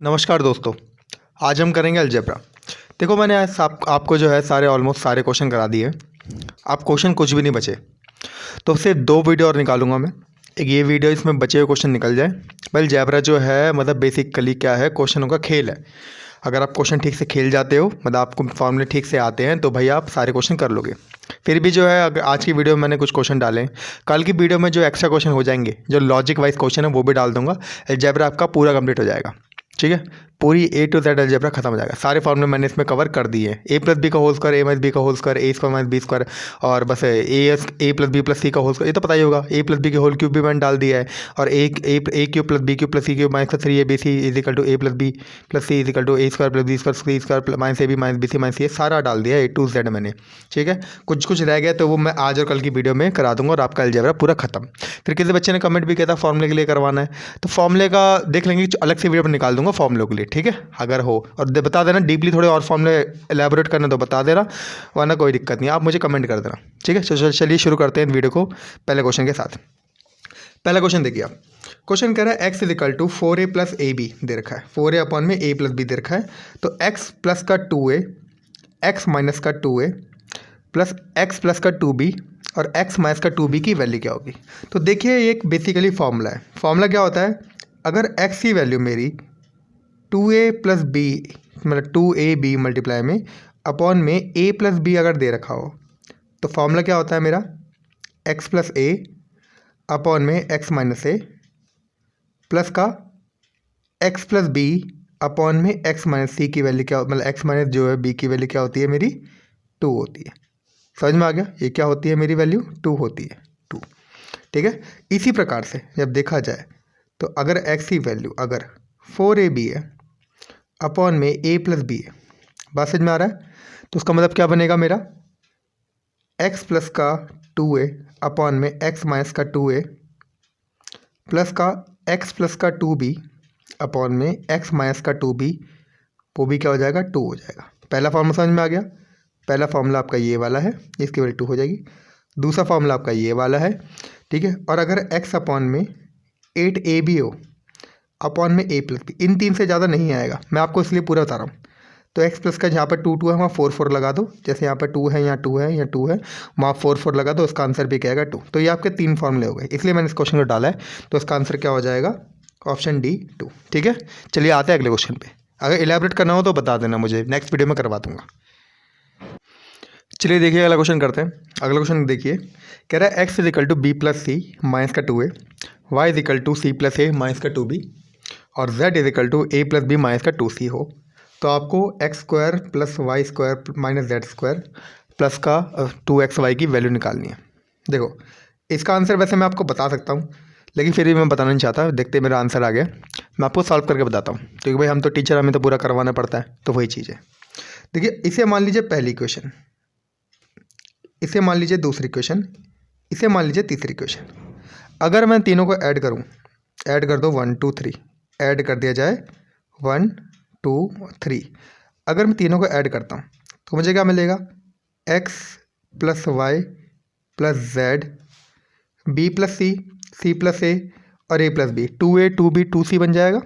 नमस्कार दोस्तों। आज हम करेंगे अलजेब्रा। देखो मैंने आज आपको जो है ऑलमोस्ट सारे क्वेश्चन करा दिए। आप क्वेश्चन कुछ भी नहीं बचे तो सिर्फ दो वीडियो और निकालूंगा मैं। एक ये वीडियो, इसमें बचे हुए क्वेश्चन निकल जाए। भाई अलजेब्रा जो है मतलब बेसिकली क्या है, क्वेश्चनों का खेल है। अगर आप क्वेश्चन ठीक से खेल जाते हो, मतलब आपको फॉर्मूले ठीक से आते हैं, तो भाई आप सारे क्वेश्चन कर लोगे। फिर भी जो है, अगर आज की वीडियो में मैंने कुछ क्वेश्चन डाले हैं, कल की वीडियो में जो एक्स्ट्रा क्वेश्चन हो जाएंगे, जो लॉजिक वाइज क्वेश्चन है, वो भी डाल दूंगा। अलजेब्रा आपका पूरा कंप्लीट हो जाएगा। ठीक है, पूरी A to Z अलजेब्रा खत्म हो जाएगा। सारे फॉर्मूले मैंने इसमें कवर कर दिए हैं। ए प्लस बी का whole square, A minus B का whole square, A square minus B square, और बस A plus B plus C का होल स्क्वायर, ये तो पता ही होगा। ए प्लस बी के होल क्यूब भी मैंने डाल दिया है। और A cube plus B cube plus C cube minus 3ab equal to A plus B plus C equal to A square plus B square C square minus A B minus B C minus ये सारा डाल दिया है A to Z मैंने। ठीक है, कुछ कुछ रह गया तो वो मैं आज और कल की वीडियो में करा दूंगा और आपका अलजेब्रा पूरा खत्म। फिर किसी बच्चे ने कमेंट भी किया था फॉर्मूले के लिए करवाना है, तो फॉर्मूले का देख लेंगे, अलग से वीडियो पर निकाल दूंगा फॉर्मूले के लिए। ठीक है, अगर हो और बता देना डीपली, थोड़े और फॉर्मूले एलैबोरेट करना तो बता देना, वरना कोई दिक्कत नहीं, आप मुझे कमेंट कर देना। ठीक है, चलिए शुरू करते हैं वीडियो को पहले क्वेश्चन के साथ। पहला क्वेश्चन देखिए आप। क्वेश्चन कह रहा है X is equal to 4a plus A B दे रखा है। 4a अपॉन में a प्लस बी दे रखा है। तो x प्लस का 2a, x माइनस का 2a प्लस x प्लस का 2b और x माइनस का 2b की वैल्यू क्या होगी। तो देखिए ये एक बेसिकली फॉर्मूला है। फॉर्मूला क्या होता है, अगर x की वैल्यू मेरी 2a प्लस बी, मतलब 2ab मल्टीप्लाई में अपॉन में a प्लस बी अगर दे रखा हो, तो फॉर्मूला क्या होता है मेरा, x प्लस ए अपॉन में x माइनस ए प्लस का x प्लस बी अपॉन में x माइनस सी की वैल्यू क्या, मतलब x माइनस जो है b की वैल्यू क्या होती है मेरी, 2 होती है। समझ में आ गया, ये क्या होती है मेरी वैल्यू, 2 होती है, 2। ठीक है, इसी प्रकार से जब देखा जाए तो अगर x की वैल्यू अगर 4ab है अपॉन में a प्लस बी है, बात समझ में आ रहा है, तो उसका मतलब क्या बनेगा मेरा, x प्लस का 2a अपॉन में x माइनस का 2a प्लस का x प्लस का 2b अपॉन में x माइनस का 2b, वो भी क्या हो जाएगा, 2 हो जाएगा। पहला फॉर्मूला समझ में आ गया। पहला फॉर्मूला आपका ये वाला है, इसकी वैल्यू 2 हो जाएगी। दूसरा फॉर्मूला आपका ये वाला है। ठीक है, और अगर x अपॉन में 8ab हो अपॉन में a प्लस बी, इन तीन से ज़्यादा नहीं आएगा, मैं आपको इसलिए पूरा बता रहा हूँ। तो x प्लस का जहाँ पर 2 2 है वहाँ 4 4 लगा दो, जैसे यहाँ पर 2 है, यहाँ 2 है, यहाँ 2 है, वहाँ 4 4 लगा दो, उसका आंसर भी क्या आएगा, 2। तो ये आपके 3 फॉर्मूले हो गए, इसलिए मैंने इस क्वेश्चन को डाला है। तो इसका आंसर क्या हो जाएगा, ऑप्शन डी 2। ठीक है, चलिए आते हैं अगले क्वेश्चन पे। अगर इलेबरेट करना हो तो बता देना मुझे, नेक्स्ट वीडियो में करवा दूंगा। चलिए देखिए अगला क्वेश्चन करते हैं। अगला क्वेश्चन देखिए, कह रहा है X is equal to B plus C minus का 2a, Y is equal to C plus A minus का 2b और z is equal to A plus B minus का 2c हो। तो आपको X square plus Y square minus Z square plus का 2xy की value निकालनी है। देखो इसका आंसर वैसे मैं आपको बता सकता हूँ, लेकिन फिर भी मैं बताना नहीं चाहता। देखते मेरा आंसर आ गया, मैं आपको सॉल्व करके बताता हूँ, क्योंकि भाई हम तो टीचर, हमें तो पूरा करवाना पड़ता है। तो वही चीज़ है। देखिए इसे मान लीजिए पहली क्वेश्चन, इसे मान लीजिए दूसरी क्वेश्चन, इसे मान लीजिए तीसरी क्वेश्चन। अगर मैं तीनों को ऐड करूँ, ऐड कर दो 1 2 3, ऐड कर दिया जाए 1 2 3। अगर मैं तीनों को ऐड करता हूँ तो मुझे क्या मिलेगा, x plus Y plus Z, B plus C, C plus A और A plus B, 2a 2b 2c बन जाएगा।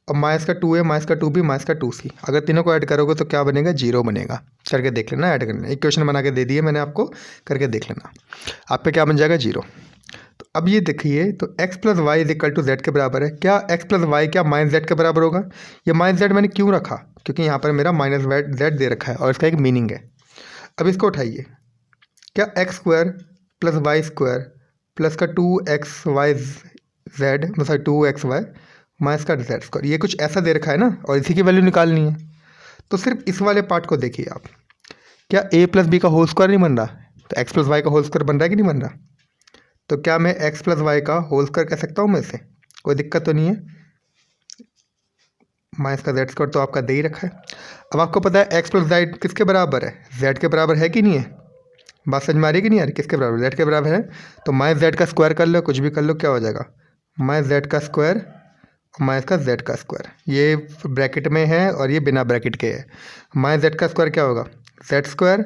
और माइनस का 2a माइनस का 2b माइनस का 2c, अगर तीनों को ऐड करोगे तो क्या बनेगा, 0 बनेगा। करके देख लेना, ऐड करना। एक क्वेश्चन बना के दे दिए मैंने आपको, करके देख लेना, आप पे क्या बन जाएगा, 0। तो अब ये देखिए, तो x plus Y is equal to Z के बराबर है। क्या x प्लस वाई क्या माइनस जेड के बराबर होगा। ये माइनस जेड मैंने क्यों रखा, क्योंकि यहाँ पर मेरा माइनस जेड दे रखा है और इसका एक मीनिंग है। अब इसको उठाइए, क्या X square plus Y square plus का 2xy जेड, मतलब 2xy माइनस का जेड स्क्वायर, ये कुछ ऐसा दे रखा है ना, और इसी की वैल्यू निकालनी है। तो सिर्फ इस वाले पार्ट को देखिए आप, क्या a प्लस बी का होल स्क्वायर नहीं बन रहा, तो x प्लस वाई का होल स्क्वायर बन रहा है कि नहीं बन रहा। तो क्या मैं x प्लस वाई का होल स्क्वायर कह सकता हूँ मैं इसे, कोई दिक्कत तो नहीं है। माइनस का जेड स्क्वायर तो आपका दे ही रखा है। अब आपको पता है x प्लस जेड किसके बराबर है, z के बराबर है कि नहीं है। बात समझ में आ रही है कि नहीं आ रही, किसके बराबर, z के बराबर है। तो माइनस जेड का स्क्वायर कर लो, कुछ भी कर लो, क्या हो जाएगा, माइनस जेड का स्क्वायर और माइनस का जेड का स्क्वायर। ये ब्रैकेट में है और ये बिना ब्रैकेट के है। माइनस जेड का स्क्वायर क्या होगा, जेड स्क्वायर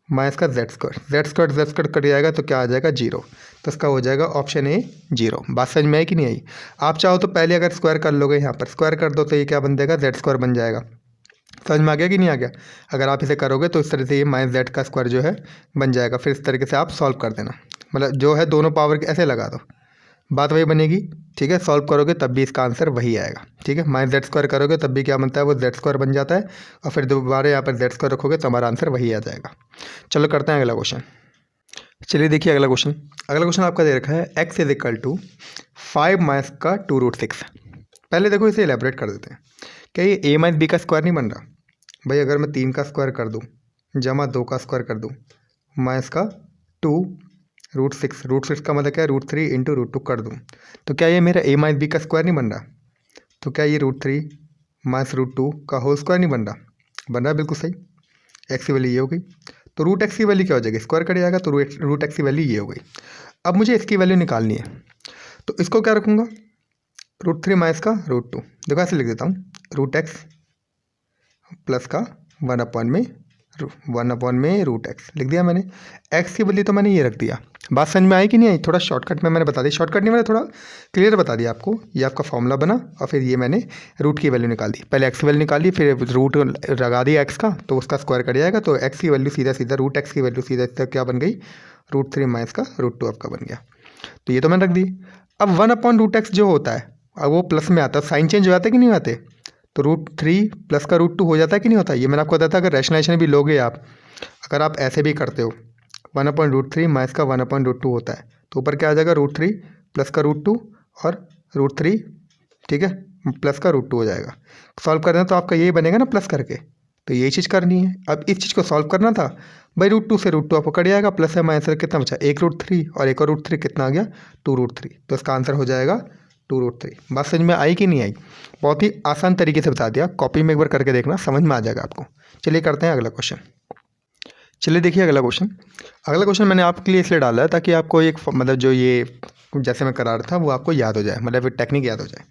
माइनस का जेड स्क्वायर कट जाएगा तो क्या आ जाएगा 0। तो इसका हो जाएगा ऑप्शन ए 0। बात समझ में आई कि नहीं आई? आप चाहो तो पहले अगर स्क्वायर कर लोगे, यहाँ पर स्क्वायर कर दो तो ये क्या बन जाएगा, जेड स्क्वायर बन जाएगा। समझ में आ गया कि नहीं आ गया? अगर आप इसे करोगे तो इस तरह से ये माइनस जेड का स्क्वायर जो है बन जाएगा। फिर इस तरीके से आप सॉल्व कर देना, मतलब जो है दोनों पावर के ऐसे लगा दो, बात वही बनेगी। ठीक है, सॉल्व करोगे तब भी इसका आंसर वही आएगा। ठीक है, माइनस जेड स्क्वायर करोगे तब भी क्या बनता है, वो जेड स्क्वायर बन जाता है, और फिर दोबारा यहाँ पर जेड स्क्वायर रखोगे तो हमारा आंसर वही आ जाएगा। चलो करते हैं अगला क्वेश्चन। चलिए देखिए अगला क्वेश्चन आपका दे रखा है x is equal to 5 minus का 2√6। पहले देखो इसे एलेबरेट कर देते हैं। क्या ये a माइनस बी का स्क्वायर नहीं बन रहा भाई? अगर मैं 3 का स्क्वायर कर दूँ जमा 2 का स्क्वायर कर दूँ माइनस का 2√6 का मतलब क्या है, √3 इंटू √2 कर दूँ तो क्या ये मेरा a माइनस बी का स्क्वायर नहीं बन रहा? तो क्या ये √3 माइनस √2 का होल स्क्वायर नहीं बन रहा? बन रहा है, बिल्कुल सही। एक्स की वैल्यू ये हो गई, तो √x की वैल्यू क्या हो जाएगी, स्क्वायर कट जाएगा, तो √x की वैल्यू ये हो गई। अब मुझे इसकी वैल्यू निकालनी है, तो इसको क्या रखूँगा, √3 माइनस का √2। देखो ऐसे लिख देता हूँ, √x प्लस का 1/में √x लिख दिया मैंने। x की वैल्यू तो मैंने ये रख दिया। बात समझ में आई कि नहीं आई? थोड़ा शॉर्टकट में मैंने बता दी, शॉर्टकट नहीं मैंने थोड़ा क्लियर बता दिया आपको। ये आपका फॉर्मूला बना और फिर ये मैंने रूट की वैल्यू निकाल दी। पहले x की वैल्यू निकाल दी, फिर रूट लगा दिया x का, तो उसका स्क्वायर कट जाएगा, तो x की वैल्यू सीधा √x की वैल्यू सीधा क्या बन गई, √3 माइनस का √2 आपका बन गया। तो ये तो मैंने रख दी। अब 1/√x जो होता है, अब वो प्लस में आता है, साइन चेंज हो जाते कि नहीं आते, तो √3 प्लस का √2 हो जाता है कि नहीं होता? ये मैंने आपको बताया था। अगर रैशनलाइजेशन भी लोगे आप, अगर आप ऐसे भी करते हो, 1/√3 माइनस का 1/√2 होता है, तो ऊपर क्या आ जाएगा, √3 प्लस का √2 और √3, ठीक है, प्लस का √2 हो जाएगा। सॉल्व करना तो आपका यही बनेगा ना प्लस करके, तो यही चीज़ करनी है। अब इस चीज़ को सॉल्व करना था भाई, √2 से √2 आपको कट जाएगा, प्लस है माइनस कितना बचा, एक √3 और एक और √3 कितना आ गया, 2√3। तो इसका आंसर हो जाएगा 2√3। बात समझ में आई कि नहीं आई? बहुत ही आसान तरीके से बता दिया, कॉपी में एक बार करके देखना, समझ में आ जाएगा आपको। चलिए करते हैं अगला क्वेश्चन। चलिए देखिए अगला क्वेश्चन मैंने आपके लिए इसलिए डाला है ताकि आपको एक मतलब जो ये जैसे मैं करा रहा था वो आपको याद हो जाए, मतलब टेक्निक याद हो जाए।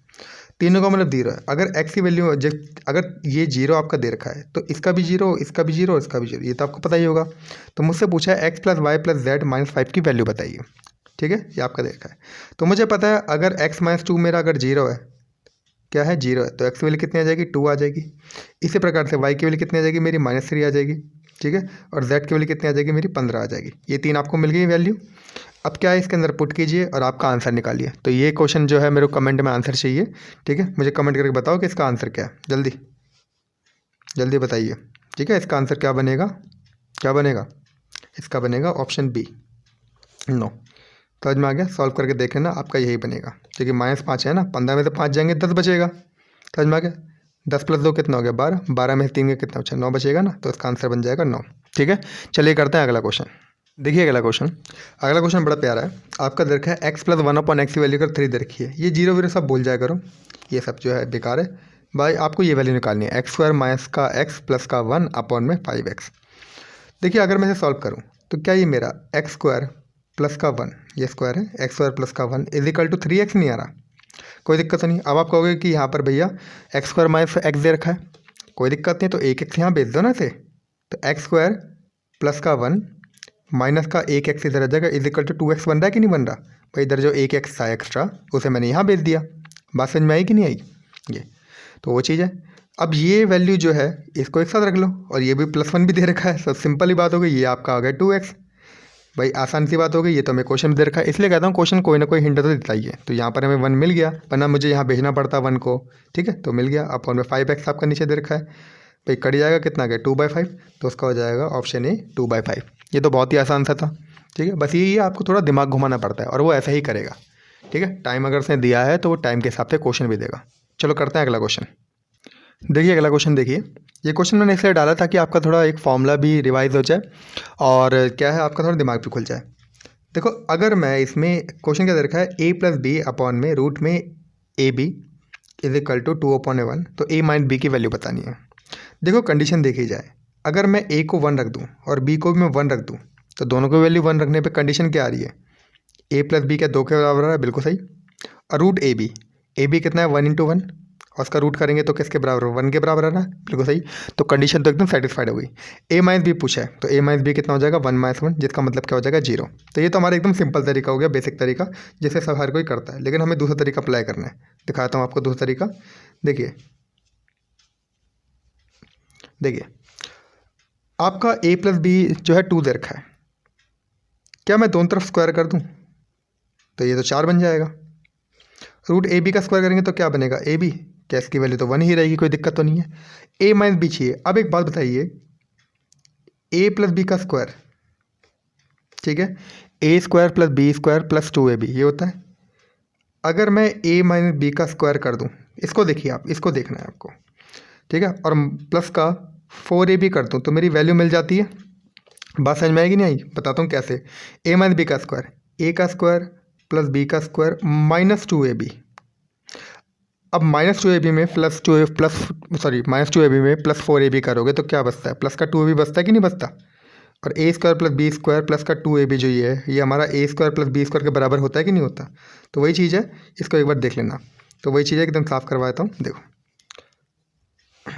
तीनों का मतलब 0 है। अगर x की वैल्यू अगर ये 0 आपका दे रखा है तो इसका भी 0, इसका भी 0 और इसका भी 0, ये तो आपको पता ही होगा। तो मुझसे पूछा है x + y + z - 5 की वैल्यू बताइए। ठीक है, ये आपका दे रखा है। तो मुझे पता है अगर x - 2 मेरा अगर 0 है, क्या है 0 है, तो x की वैल्यू कितनी आ जाएगी, 2 आ जाएगी। इसी प्रकार से y की वैल्यू कितनी आ जाएगी, मेरी -3 आ जाएगी। ठीक है, और z की वैल्यू कितनी आ जाएगी, मेरी 15 आ जाएगी। ये 3 आपको मिल गई वैल्यू। अब क्या है, इसके अंदर पुट कीजिए और आपका आंसर निकालिए। तो ये क्वेश्चन जो है मेरे को कमेंट में आंसर चाहिए। ठीक है, मुझे कमेंट करके बताओ कि इसका आंसर क्या है, जल्दी जल्दी बताइए। ठीक है, इसका आंसर क्या बनेगा, इसका बनेगा ऑप्शन बी, 9। समझ में आ गया? सॉल्व करके देख लेना, आपका यही बनेगा, क्योंकि -5 है ना, 15 में से 5 जाएंगे 10 बचेगा। समझ में आ गया? 10 + 2 कितना हो गया, 12, 12 में से 3 का कितना बचा, 9 बचेगा ना, तो इसका आंसर बन जाएगा 9। ठीक है, चलिए करते हैं अगला क्वेश्चन। देखिए अगला क्वेश्चन बड़ा प्यारा है। आपका दे रखा है x + 1/x की वैल्यू कर 3 दे रखी है। ये 0 वीरो सब भूल जाया करो, ये सब जो है बेकार है भाई। आपको ये वैल्यू निकालनी है, x² माइनस का x प्लस का 1/5x। देखिए अगर मैं इसे सॉल्व करूँ तो क्या ये मेरा x² प्लस का 1, ये स्क्वायर है, x² प्लस का 1 = 3x नहीं आ रहा, कोई दिक्कत नहीं। अब आप कहोगे कि यहाँ पर भैया x² माइनस x दे रखा है, कोई दिक्कत नहीं, तो एक x यहाँ भेज दो ना इसे। तो x² प्लस का 1 माइनस का 1x इधर आ जाएगा, = 2x बन रहा है कि नहीं बन रहा भाई? इधर जो 1x था एक्स्ट्रा उसे मैंने यहाँ भेज दिया। बात समझ में आई कि नहीं आई? ये तो वो चीज़ है। अब ये वैल्यू जो है इसको एक साथ रख लो, और ये भी +1 भी दे रखा है, सब सिंपल ही बात हो गई। ये आपका आ गया 2x भाई, आसान सी बात हो गई। ये तो हमें क्वेश्चन में दे रखा है, इसलिए कहता हूँ क्वेश्चन कोई ना कोई हिंट तो देता ही है। तो यहाँ पर हमें 1 मिल गया, वरना मुझे यहाँ भेजना पड़ता 1 को। ठीक है, तो मिल गया। अपॉन में 5x आपका नीचे दे रखा है भाई, कट जाएगा कितना गया, 2/5, तो उसका हो जाएगा ऑप्शन ए 2/5। ये तो बहुत ही आसान सा था। ठीक है, बस यही है, आपको थोड़ा दिमाग घुमाना पड़ता है और वो ऐसा ही करेगा। ठीक है, टाइम अगर उसने दिया है तो वो टाइम के हिसाब से क्वेश्चन भी देगा। चलो करते हैं अगला क्वेश्चन। देखिए अगला क्वेश्चन, देखिए ये क्वेश्चन मैंने इसलिए डाला था कि आपका थोड़ा एक फॉर्मूला भी रिवाइज हो जाए और क्या है, आपका थोड़ा दिमाग भी खुल जाए। देखो अगर मैं इसमें क्वेश्चन क्या दे रखा है, a + b अपॉन में रूट में ab = 2/1, तो a - b की वैल्यू बतानी है। देखो कंडीशन देखी जाए, अगर मैं a को 1 रख दूं और b को भी मैं 1 रख दूं, तो दोनों को वैल्यू 1 रखने पे कंडीशन क्या आ रही है, a + b क्या 2 के बराबर है, बिल्कुल सही। और रूट ab कितना है, 1 × 1, और उसका रूट करेंगे तो किसके बराबर, 1 के बराबर है ना, बिल्कुल सही। तो कंडीशन तो एकदम सेटिस्फाइड हो गई। ए माइनस बी पूछा है तो ए माइनस बी कितना हो जाएगा, 1 - 1, जिसका मतलब क्या हो जाएगा 0। तो ये तो हमारा एकदम सिंपल तरीका हो गया, बेसिक तरीका, जिसे सब हर कोई करता है। लेकिन हमें दूसरा तरीका अप्लाई करना है। दिखाता हूँ आपको दूसरा तरीका। देखिए आपका a प्लस बी जो है 2 दे रखा है, क्या मैं दोनों तरफ स्क्वायर कर दूँ तो ये तो 4 बन जाएगा। रूट ए बी का स्क्वायर करेंगे तो क्या बनेगा, ए बी, क्या इसकी वैल्यू तो 1 ही रहेगी, कोई दिक्कत तो नहीं है। ए माइनस बी चाहिए। अब एक बात बताइए, ए प्लस बी का स्क्वायर, ठीक है, A square plus B square plus 2ab ये होता है। अगर मैं ए माइनस बी का स्क्वायर कर दूं, इसको देखिए आप, इसको देखना है आपको, ठीक है, और प्लस का 4ab कर दूं तो मेरी वैल्यू मिल जाती है। बात समझ में आएगी नहीं आई, बताता हूँ कैसे। ए माइनस बी का स्क्वायर, ए का स्क्वायर प्लस बी का स्क्वायर माइनस 2ab। अब -2ab में -2ab में प्लस 4ab करोगे तो क्या बचता है, प्लस का 2ab बचता है कि नहीं बचता। और A square plus B square plus का 2ab जो ये हमारा A square plus B square के बराबर होता है कि नहीं होता। तो वही चीज़ है, इसको एक बार देख लेना। तो वही चीज़ है, एकदम साफ करवाता हूँ, देखो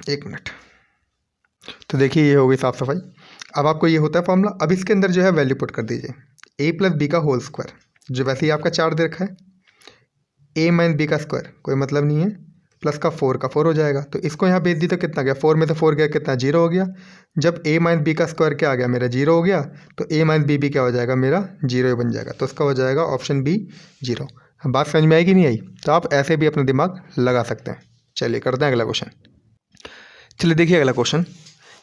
1 मिनट। तो देखिए ये हो गई साफ सफाई। अब आपको ये होता है फॉर्मूला। अब इसके अंदर जो है वैल्यू पुट कर दीजिए, ए प्लस बी का होल स्क्वायर, जो वैसे ही आपका 4 दे रखा है, ए माइनस बी का स्क्वायर कोई मतलब नहीं है, प्लस का 4 हो जाएगा। तो इसको यहाँ भेज दी तो कितना गया, 4 में से 4 गया कितना, 0 हो गया। जब ए माइनस बी का स्क्वायर क्या आ गया मेरा, 0 हो गया, तो ए माइनस बी भी क्या हो जाएगा मेरा, 0 ही बन जाएगा। तो इसका हो जाएगा ऑप्शन बी 0। बात समझ में आएगी नहीं आई, तो आप ऐसे भी अपना दिमाग लगा सकते हैं। चलिए करते हैं अगला क्वेश्चन। चलिए देखिए अगला क्वेश्चन,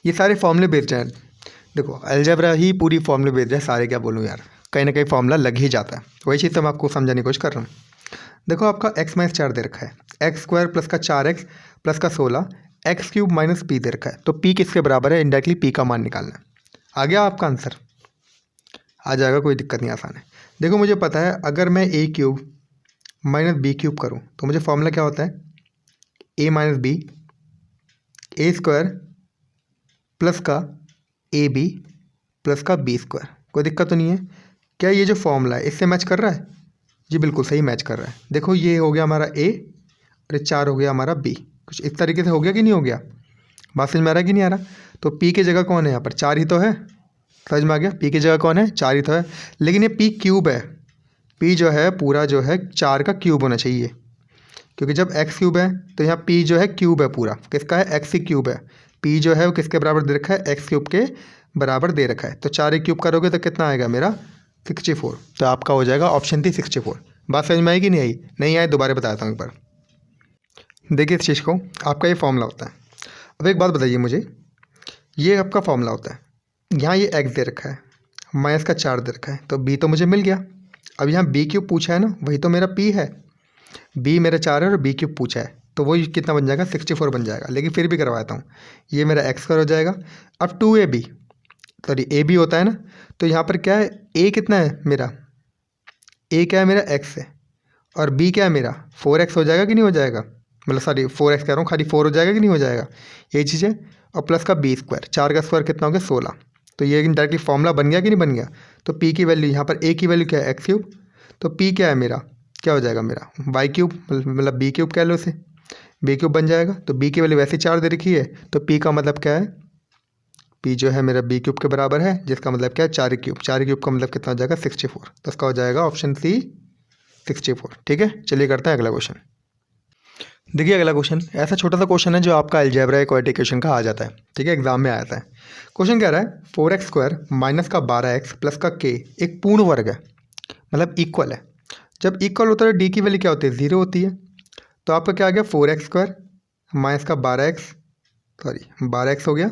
ये सारे फॉर्मूले बेच रहे हैं। देखो अलजेब्रा ही पूरी फॉर्मूले बेच रहे हैं सारे, क्या बोलूँ यार, कहीं ना कहीं फॉर्मूला लग ही जाता है। वही चीज़ तो मैं आपको समझाने की कोशिश कर रहा हूँ। देखो आपका x माइनस 4 दे रखा है, एक्स स्क्वायर प्लस का 4x प्लस का 16 एक्स क्यूब माइनस पी दे रखा है। तो p किसके बराबर है, इंडायरेक्टली p का मान निकालना है। आ गया आपका आंसर, आ जाएगा, कोई दिक्कत नहीं, आसान है। देखो मुझे पता है अगर मैं a cube minus B cube करूँ तो मुझे फॉर्मूला क्या होता है, a minus B A square plus का ए बी प्लस का बी स्क्वायर। कोई दिक्कत तो नहीं है। क्या ये जो फॉर्मूला है इससे मैच कर रहा है, जी बिल्कुल सही मैच कर रहा है। देखो ये हो गया हमारा ए और ये 4 हो गया हमारा बी। कुछ इस तरीके से हो गया कि नहीं हो गया, बात समझ में आ रहा है कि नहीं आ रहा। तो पी की जगह कौन है यहाँ पर, 4 ही तो है, समझ में आ गया। पी की जगह कौन है, 4 ही तो है, लेकिन ये पी क्यूब है। पी जो है पूरा जो है 4 का क्यूब होना चाहिए, क्योंकि जब एक्स क्यूब है तो यहाँ पी जो है क्यूब है, पूरा किसका है, एक्स ही क्यूब है। पी जो है वो किसके बराबर दे रखा है, एक्स क्यूब के बराबर दे रखा है। तो 4 क्यूब करोगे तो कितना आएगा मेरा, 64। तो आपका हो जाएगा ऑप्शन थी 64। बात समझ में आएगी नहीं आई, नहीं आए दोबारा बताता हूँ एक बार। देखिए इस चीज़ को, आपका ये फॉर्मूला होता है। अब एक बात बताइए मुझे, ये आपका फॉर्मूला होता है, यहाँ ये एक्स दे रखा है, माइनस का 4 दे रखा है, तो बी तो मुझे मिल गया। अब यहाँ बी क्यूब पूछा है ना, वही तो मेरा पी है, बी मेरा 4 है और बी क्यूब पूछा है, तो वही कितना बन जाएगा, 64 बन जाएगा। लेकिन फिर भी करवाता हूँ, ये मेरा एक्स स्क्वायर हो जाएगा। अब 2ab, सॉरी ए बी होता है ना, तो यहाँ पर क्या है, ए कितना है मेरा, ए क्या है मेरा, एक्स है, और बी क्या है मेरा 4x हो जाएगा कि नहीं हो जाएगा, मतलब सॉरी 4x कह रहा हूँ, खाली 4 हो जाएगा कि नहीं हो जाएगा, यही चीज़ है। और प्लस का बी स्क्वायर, 4 का स्क्वायर कितना हो गया 16। तो ये डायरेक्टली फॉर्मूला बन गया कि नहीं बन गया। तो पी की वैल्यू यहाँ पर, ए की वैल्यू क्या है, एक्स क्यूब, तो पी क्या है मेरा, क्या हो जाएगा मेरा वाई क्यूब, मतलब बी क्यूब कह लो इसे, बी क्यूब बन जाएगा। तो बी की वैल्यू वैसे 4 दे रखी है, तो पी का मतलब क्या है, पी जो है मेरा बी क्यूब के बराबर है, जिसका मतलब क्या है 4 क्यूब। 4 क्यूब का मतलब कितना हो जाएगा 64। तो इसका हो जाएगा ऑप्शन सी 64। ठीक है, चलिए करते हैं अगला क्वेश्चन। देखिए अगला क्वेश्चन ऐसा छोटा सा क्वेश्चन है जो आपका अलजेब्रा क्वाड्रेटिक इक्वेशन का आ जाता है, ठीक है, एग्जाम में आ जाता है। क्वेश्चन कह रहा है 4x स्क्वायर माइनस का 12x प्लस का k एक पूर्ण वर्ग है, मतलब इक्वल है। जब इक्वल होता है डी की वैल्यू क्या होती है, 0 होती है। तो आपका क्या आ गया 4x स्क्वायर माइनस का 12x हो गया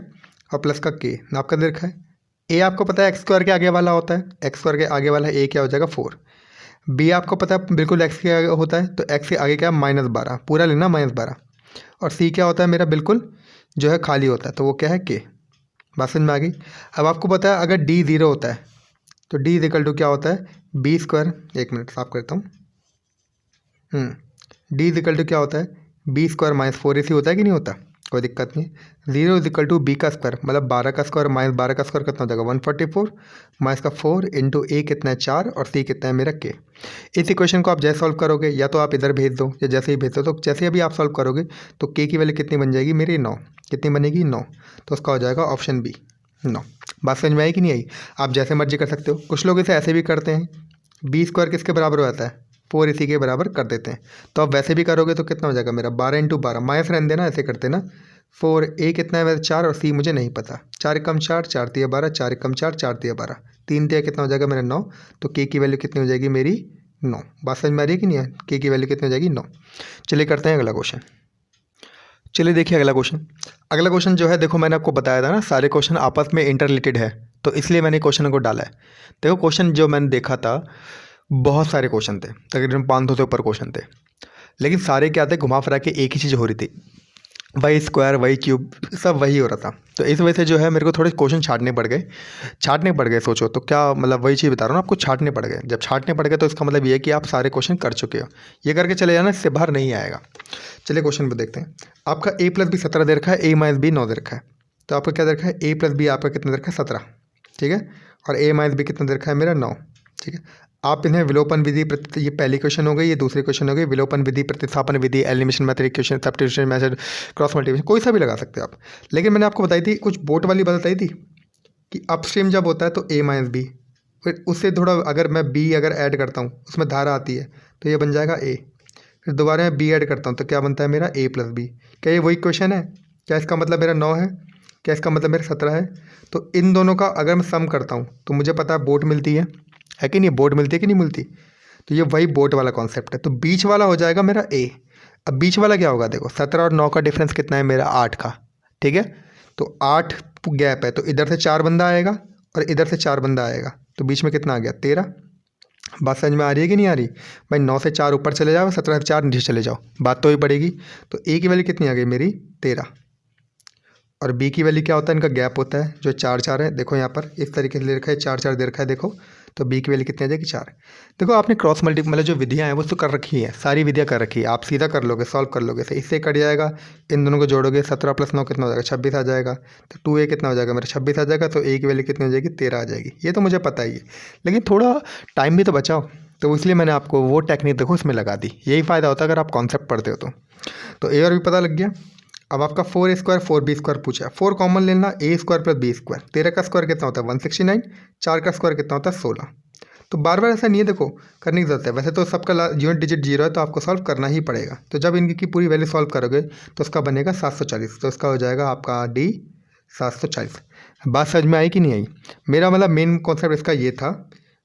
और प्लस का k आपका दे रखा है। ए आपको पता है एक्स स्क्वायर के आगे वाला होता है, एक्स स्क्वायर के आगे वाला ए क्या हो जाएगा 4। बी आपको पता है बिल्कुल एक्स के आगे होता है, तो एक्स के आगे क्या है -12, पूरा लेना -12। और सी क्या होता है मेरा बिल्कुल जो है खाली होता है, तो वो क्या है के। बात समझ में आ गई। अब आपको पता है अगर डी 0 होता है तो डी इक्वल टू क्या होता है, बी स्क्वायर, 1 मिनट साफ करता हूँ, डी इक्वल टू क्या होता है, बी स्क्वायर माइनस 4ac होता है कि नहीं होता, कोई दिक्कत नहीं। 0 इज इक्वल टू बी का स्क्वायर, मतलब 12 का स्क्वायर माइनस 12 का स्क्वायर कितना हो जाएगा 144, माइनस का 4 इंटू ए कितना है 4 और सी कितना है मेरा के। इस इक्वेशन को आप जैसे सॉल्व करोगे, या तो आप इधर भेज दो या जैसे ही भेज दो, तो जैसे अभी आप सॉल्व करोगे तो के की वैल्यू कितनी बन जाएगी मेरी 9। कितनी बनेगी 9, तो उसका हो जाएगा ऑप्शन बी 9। बात समझ में आई कि नहीं आई? आप जैसे मर्जी कर सकते हो। कुछ लोग इसे ऐसे भी करते हैं, बी स्क्वायर किसके बराबर हो जाता है 4 इसी के बराबर कर देते हैं। तो आप वैसे भी करोगे तो कितना हो जाएगा मेरा 12 इंटू 12, माइनस रहने देना, ऐसे करते ना 4, ए कितना है मेरा 4 और सी मुझे नहीं पता, 4 कम 4 4 तिया 12, 4 कम 4 4 तिया 12, 3 तिया कितना हो जाएगा मेरा 9। तो के की वैल्यू कितनी हो जाएगी मेरी 9। बात समझ में आ रही है कि नहीं है? के की वैल्यू कितनी हो जाएगी 9। चलिए करते हैं अगला क्वेश्चन। चलिए देखिए अगला क्वेश्चन। अगला क्वेश्चन जो है, देखो मैंने आपको बताया था ना सारे क्वेश्चन आपस में इंटर रिलेटेड है, तो इसलिए मैंने क्वेश्चन को डाला है। देखो क्वेश्चन जो मैंने देखा था बहुत सारे क्वेश्चन थे, तकरीबन 500 से ऊपर क्वेश्चन थे, लेकिन सारे क्या थे घुमा फिरा के एक ही चीज़ हो रही थी, वही स्क्वायर वही क्यूब सब वही हो रहा था। तो इस वजह से जो है मेरे को थोड़े क्वेश्चन छाटने पड़ गए। सोचो तो क्या मतलब, वही चीज़ बता रहा हूँ आपको, छाटने पड़ गए। जब छाटने पड़ गए तो इसका मतलब ये है कि आप सारे क्वेश्चन कर चुके हो। ये करके चले जाना, इससे बाहर नहीं आएगा। चलिए क्वेश्चन पर देखते हैं। आपका ए प्लस बी 17 दे रखा है, ए माइनस बी 9 दे रखा है। तो आपका क्या दे रखा है ए प्लस बी आपका कितना दे रखा है 17, ठीक है, और ए माइनस बी कितना दे रखा है मेरा 9, ठीक है। आप इन्हें विलोपन विधि, ये पहली क्वेश्चन हो गई, ये दूसरी क्वेश्चन हो गई। विलोपन विधि, प्रतिस्थापन विधि, elimination method, equation, substitution method, cross multiplication, कोई सा भी लगा सकते हो आप। लेकिन मैंने आपको बताई थी कुछ बोट वाली बात बताई थी कि अपस्ट्रीम जब होता है तो ए माइनस बी, फिर उससे थोड़ा अगर मैं बी अगर ऐड करता हूँ उसमें धारा आती है तो ये बन जाएगा ए, फिर दोबारा मैं बी ऐड करता हूँ तो क्या बनता है मेरा ए प्लस बी। क्या ये वही क्वेश्चन है? क्या इसका मतलब मेरा 9 है? क्या इसका मतलब मेरा 17 है? तो इन दोनों का अगर मैं सम करता हूँ तो मुझे पता है बोट मिलती है कि नहीं, बोट मिलती है कि नहीं मिलती? तो ये वही बोट वाला कॉन्सेप्ट है। तो बीच वाला हो जाएगा मेरा ए। अब बीच वाला क्या होगा, देखो 17 और 9 का डिफरेंस कितना है मेरा 8 का, ठीक है। तो 8 गैप है, तो इधर से 4 बंदा आएगा और इधर से 4 बंदा आएगा, तो बीच में कितना आ गया 13। बात समझ में आ रही है कि नहीं आ रही भाई? 9 से 4 ऊपर चले जाओ, 17 से 4 नीचे चले जाओ, बात तो ही पड़ेगी। तो ए की वैल्यू कितनी आ गई मेरी 13, और बी की वैल्यू क्या होता है, इनका गैप होता है जो 4 4 है। देखो यहाँ पर इस तरीके से ले रखा है, 4 4 दे रखा है, देखो तो बी की वैल्यू कितनी आ जाएगी 4। देखो आपने क्रॉस मल्टीप्लाई मतलब जो विधियाँ हैं वो तो कर रखी है, सारी विधियाँ कर रखी है, आप सीधा कर लोगे, सॉल्व कर लोगे, तो इससे कट जाएगा। इन दोनों को जोड़ोगे 17 प्लस 9 कितना हो जाएगा 26 आ जाएगा। तो 2a कितना हो जाएगा मेरा 26 आ जाएगा, तो a की वैल्यू कितनी हो जाएगी 13 आ जाएगी। ये तो मुझे पता ही है, लेकिन थोड़ा टाइम भी तो बचाओ, तो इसलिए मैंने आपको वो टेक्निक देखो इसमें लगा दी। यही फ़ायदा होता है अगर आप कॉन्सेप्ट पढ़ते हो तो ए और भी पता लग गया। अब आपका 4 स्क्वायर 4b स्क्वायर पूछा है, 4 कॉमन लेना, ए स्क्वायर प्लस बी स्क्वायर, 13 का स्क्वायर कितना होता है 169, 4 का स्क्वायर कितना होता है 16। तो बार बार ऐसा नहीं है, देखो करने की जरूरत है। वैसे तो सबका यूनिट डिजिट 0 है तो आपको सॉल्व करना ही पड़ेगा। तो जब इनकी पूरी वैल्यू सॉल्व करोगे तो उसका बनेगा 740, तो इसका हो जाएगा आपका डी 740। बात समझ में आई कि नहीं आई? मेरा मतलब मेन कॉन्सेप्ट इसका ये था,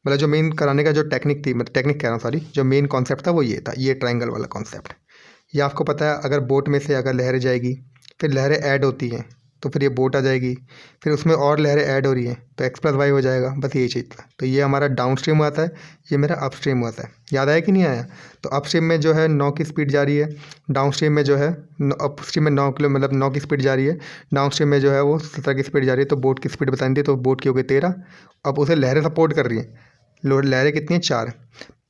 मतलब जो मेन कराने का जो टेक्निक थी, मतलब टेक्निक कह रहा हूँ सॉरी, जो मेन कॉन्सेप्ट था वो ये था, ये ट्रायंगल वाला कॉन्सेप्ट। ये आपको पता है अगर बोट में से अगर लहरें जाएगी, फिर लहरें ऐड होती हैं, तो फिर ये बोट आ जाएगी, फिर उसमें और लहरें ऐड हो रही हैं तो x प्लस वाई हो जाएगा, बस यही चीज़ था। तो ये हमारा डाउन स्ट्रीम आता है, ये मेरा अप स्ट्रीम आता है। याद आया कि नहीं आया? तो अप स्ट्रीम में जो है 9 की स्पीड जा रही है, डाउन स्ट्रीम में जो है अप स्ट्रीम में 9 किलो मतलब 9 की स्पीड जा रही है, डाउन स्ट्रीम में जो है वो 17 की स्पीड जा रही है। तो बोट की स्पीड बतानी थी, तो बोट की हो गई 13। अब उसे लहरें सपोर्ट कर रही हैं, लहरें कितनी हैं 4,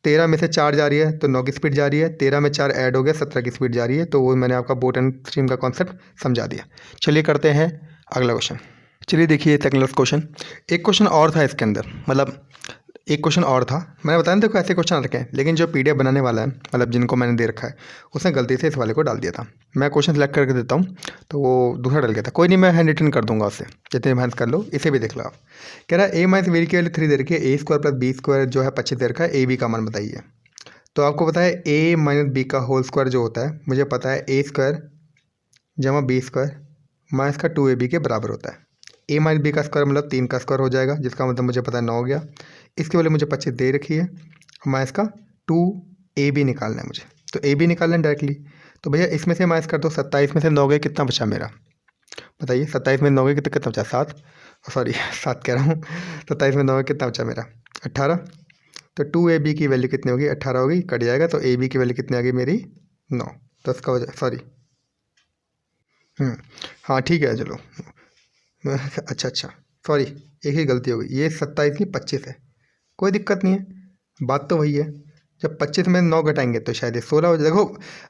13 में से 4 जा रही है तो 9 की स्पीड जा रही है, 13 में 4 ऐड हो गया 17 की स्पीड जा रही है। तो वो मैंने आपका बोट एंड स्ट्रीम का कॉन्सेप्ट समझा दिया। चलिए करते हैं अगला क्वेश्चन। चलिए देखिए सेकंड लास्ट क्वेश्चन। एक क्वेश्चन और था इसके अंदर, मतलब एक क्वेश्चन और था, मैंने बताया ना देखो ऐसे क्वेश्चन रखे हैं, लेकिन जो पीडीएफ बनाने वाला है मतलब जिनको मैंने दे रखा है उसने गलती से इस वाले को डाल दिया था। मैं क्वेश्चन सेलेक्ट करके देता हूँ तो वो दूसरा डल गया था। कोई नहीं, मैं हैंड रिटन कर दूंगा उससे, जितने मेहनत कर लो। इसे भी देख लो आप। कह रहा है ए माइनस बी की वैल्यू 3 दे रखी है, A square plus B square जो है 25 दे रखा है, ए बी का मान बताइए। तो आपको पता है ए माइनस बी का होल स्क्वायर जो होता है, मुझे पता है ए स्क्वायर जमा बी स्क्वायर माइनस का 2ab के बराबर होता है। ए माइनस बी का स्क्वायर मतलब 3 का स्क्वायर हो जाएगा, जिसका मतलब मुझे पता है 9 हो गया। इसकी वैल्यू मुझे 25 दे रखी है, माइनस का 2ab निकालना है मुझे, तो ab निकालना है डायरेक्टली। तो भैया इसमें से माइनस कर दो, 27 में से 9 गए कितना बचा मेरा बताइए? 27 में 9 गए कितना बचा 7, सॉरी 7 कह रहा हूँ, 27 में 9 गए कितना बचा मेरा 18। तो 2ab की वैल्यू कितनी होगी 18 होगी, कट जाएगा। तो ab की वैल्यू कितनी आ गई मेरी 9। तो इसका हो जाए सॉरी हाँ ठीक है चलो अच्छा सॉरी एक ही गलती हो गई, ये 27 की 25 है, कोई दिक्कत नहीं है, बात तो वही है। जब 25 में 9 घटाएंगे तो शायद ये 16 हो जाए। देखो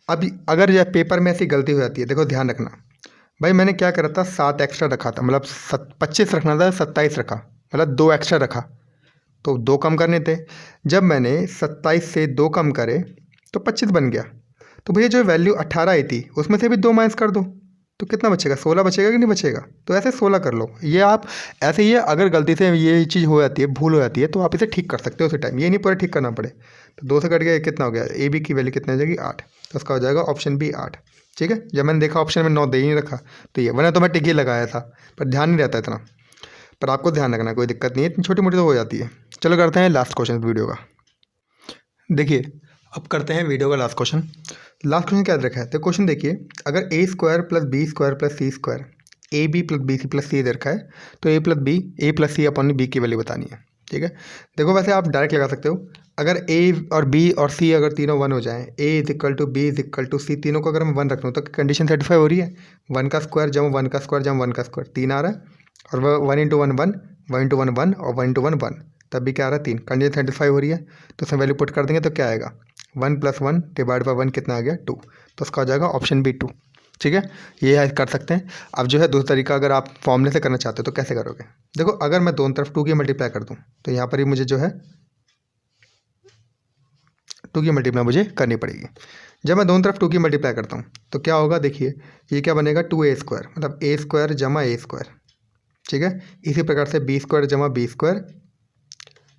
अभी अगर यह पेपर में ऐसी गलती हो जाती है, देखो ध्यान रखना, भाई मैंने क्या करा था, 7 एक्स्ट्रा रखा था, मतलब 25 रखना था, 27 रखा, मतलब 2 एक्स्ट्रा रखा, तो 2 कम करने थे। जब मैंने 27 से 2 कम करे तो 25 बन गया। तो भैया जो वैल्यू 18 आई थी उसमें से भी 2 माइनस कर दो, तो कितना बचेगा, 16 बचेगा कि नहीं बचेगा। तो ऐसे 16 कर लो। ये आप ऐसे ही है, अगर गलती से ये चीज़ हो जाती है, भूल हो जाती है, तो आप इसे ठीक कर सकते हो उसी टाइम, ये नहीं पूरा ठीक करना पड़े। तो 2 से कट गया, कितना हो गया, ए बी की वैल्यू कितनी हो जाएगी, 8। तो उसका हो जाएगा ऑप्शन बी 8। ठीक है, जब मैंने देखा ऑप्शन में 9 दे ही नहीं रखा, तो ये वरना तो मैं टिक ही लगाया था, पर ध्यान नहीं रहता इतना। पर आपको ध्यान रखना, कोई दिक्कत नहीं है, इतनी छोटी मोटी तो हो जाती है। चलो करते हैं लास्ट क्वेश्चन वीडियो का। देखिए अब करते हैं वीडियो का लास्ट क्वेश्चन। लास्ट क्वेश्चन क्या रखा है, तो क्वेश्चन देखिए, अगर A square plus B square plus C square A B plus B C plus C दे रखा है, तो A plus C upon B की वैल्यू बतानी है। ठीक है, देखो वैसे आप डायरेक्ट लगा सकते हो। अगर ए और बी और सी अगर तीनों 1 हो जाएं, A is equal to B is equal to C, तीनों को अगर मैं 1 रख लूँ तो कंडीशन सेटिस्फाई हो रही है। 1 का स्क्वायर जम 1 का स्क्वायर जम 1 का स्क्वायर 3 आ रहा है, और वह 1 इंटू 1 1, 1 इंटू 1 1 और 1 इंटू 1 1, तब भी क्या आ रहा है 3, कंडीशन सेटिस्फाई हो रही है। तो उसमें वैल्यू पुट कर देंगे तो क्या आएगा, 1 + 1 डिवाइड बाई 1 कितना आ गया, 2। तो उसका हो जाएगा ऑप्शन बी 2। ठीक है, ये कर सकते हैं। अब जो है दूसरा तरीका, अगर आप फॉर्मूले से करना चाहते हो तो कैसे करोगे, देखो अगर मैं दोनों तरफ 2 की मल्टीप्लाई कर दूं तो यहाँ पर ही मुझे जो है 2 की मल्टीप्लाई मुझे करनी पड़ेगी। जब मैं दोनों तरफ 2 की मल्टीप्लाई करता हूँ तो क्या होगा, देखिए ये क्या बनेगा, 2a स्क्वायर, मतलब a स्क्वायर जमा a स्क्वायर। ठीक है, इसी प्रकार से बी स्क्वायर जमा बी स्क्वायर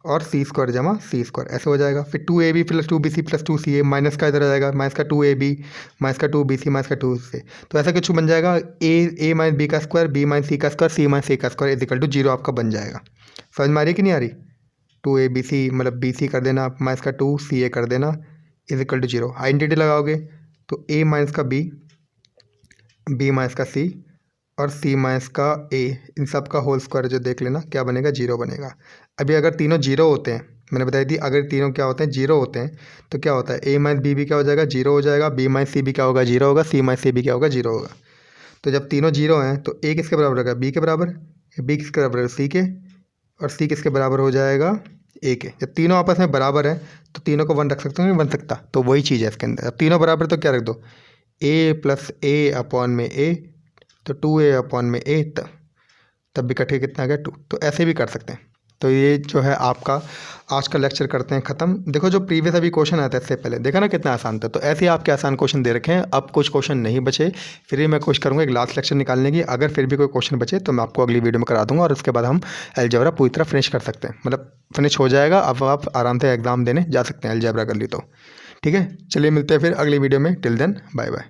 और सी स्क्वायर जमा सी स्क्वायर, ऐसे हो जाएगा। फिर 2ab plus 2bc plus 2ca, minus का इधर आ जाएगा, माइनस का 2ab माइनस का 2bc माइनस का 2c, तो ऐसा कुछ बन जाएगा, a माइनस बी का स्क्वायर, बी माइनस सी का स्क्वायर, सी माइनस सी का स्क्वायर इज इक्वल टू 0 आपका बन जाएगा। समझ में आ रही कि नहीं आ रही, 2abc मतलब bc कर देना, माइनस का 2ca कर देना इज इक्वल टू 0। आइडेंटिटी लगाओगे तो a माइनस का b, b माइनस का c और सी माइनस का ए, इन सब का होल स्क्वायर जो देख लेना क्या बनेगा, 0 बनेगा। अभी अगर तीनों 0 होते हैं, मैंने बताई थी अगर तीनों क्या होते हैं, 0 होते हैं, तो क्या होता है, ए माइनस बी भी क्या हो जाएगा, 0 हो जाएगा, बी माइनस सी भी क्या होगा, 0 होगा, सी माइनस सी भी क्या होगा, 0 होगा। तो जब तीनों 0 हैं तो ए किसके बराबर होगा, बी के बराबर, बी किसके बराबर है, सी के, और सी किसके बराबर हो जाएगा, ए के। जब तीनों आपस में बराबर हैं तो तीनों को 1 रख सकते हो, नहीं बन सकता, तो वही चीज़ है इसके अंदर। अब तीनों बराबर तो क्या रख दो, ए प्लस ए अपॉन में ए, तो 2a अपॉन में a, तब भी कटे कितना आ गया 2। तो ऐसे भी कर सकते हैं। तो ये जो है आपका आज का लेक्चर करते हैं ख़त्म। देखो जो प्रीवियस अभी क्वेश्चन आया था इससे पहले, देखा ना कितना आसान था, तो ऐसे ही आपके आसान क्वेश्चन दे रखे हैं। अब कुछ क्वेश्चन नहीं बचे, फिर भी मैं कोशिश करूँगा एक लास्ट लेक्चर निकालने की। अगर फिर भी कोई क्वेश्चन बचे तो मैं आपको अगली वीडियो में करा दूँगा, और उसके बाद हम अलजेब्रा पूरी तरह फिनिश कर सकते हैं, मतलब फिनिश हो जाएगा। अब आप आराम से एग्ज़ाम देने जा सकते हैं अलजेब्रा कर ली तो। ठीक है, चलिए मिलते हैं फिर अगली वीडियो में। Till then bye bye.